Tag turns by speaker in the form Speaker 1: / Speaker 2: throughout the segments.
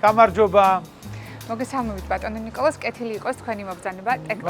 Speaker 1: გამარჯობა.
Speaker 2: მოგესალმებით ბატონო ნიკოლას, კეთილი იყოს თქვენი მობრძანება ტექნოს.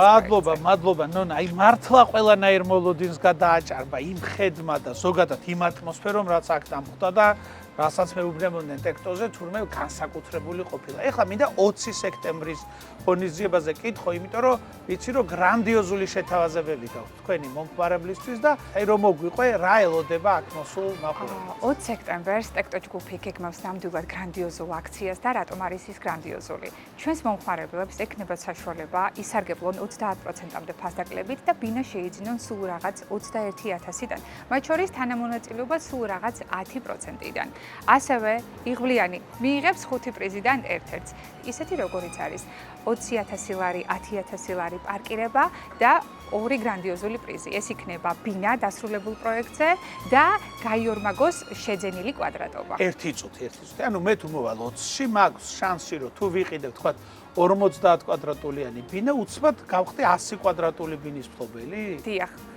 Speaker 1: მადლობა, ნონა, აი მართლა ყველანაირ მოლოდინს გადააჭარბა იმ ხედმა და ზოგადად იმ ატმოსფერომ, რაც აქ დამხვდა და რასაც მეუბნებოდნენ ტექტოზე, თურმე განსაკუთრებული ყოფილა. ეხლა მინდა 20 სექტემბრის ღონისძიებაზე კითხო, იმიტომ რომ ვიცი რომ გრანდიოზული შეთავაზებები გაქვთ თქვენი მომხმარებლისთვის და აი რომ მოგვიყვე, რა ელოდება აქ მოსულ მაყურებელს.
Speaker 2: 20 სექტემბერს ტექტო ჯგუფი გეგმავს ნამდვილად გრანდიოზულ აქციას და რატომ არის ის გრანდიოზული? ჩვენს მომხმარებლებს ექნებათ საშუალება ისარგებლონ 30%-მდე ფასდაკლებით და ბინა შეიძინონ სულ რაღაც 21,000-დან. მათ შორის თანამონაწილეობა სულ რაღაც 10%-დან. ასევე იღვლიანი მიიღებს 5 პრიზიდან ერთ-ერთს. ისეთი როგორიც არის 20,000 ლარი, 10,000 ლარი პარკირება და 2 გრანდიოზული პრიზი. ეს იქნება ბინა დასრულებულ პროექტზე და გაიორმაგოს შეძენილი კვადრატობა.
Speaker 1: ერთი წუთი. ანუ მე თუ მოვალ 20-ში, მაქვს შანსი რომ თუ ვიყიდებ თქვა 50 კვადრატულიანი ბინა, უცბად გავხდი 100 კვადრატული ბინის მფლობელი?
Speaker 2: დიახ.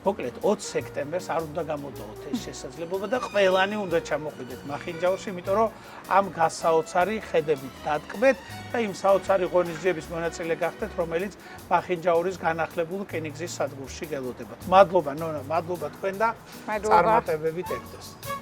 Speaker 1: მოკლედ 20 სექტემბერს არ უნდა გამოდაოთ ეს შესაძლებლობა და ყველანი უნდა ჩამოხვიდეთ მახინჯაურში, იმიტომ რომ ამ გასაოცარი ხედებით დატკბეთ და იმ საოცარი ღონისძიების მონაწილე გახდეთ, რომელიც მახინჯაურის განახლებულ რკინიგზის სადგურში გელოდებათ. მადლობა ნონა, მადლობა თქვენ და წარმატებებით ეკდეს.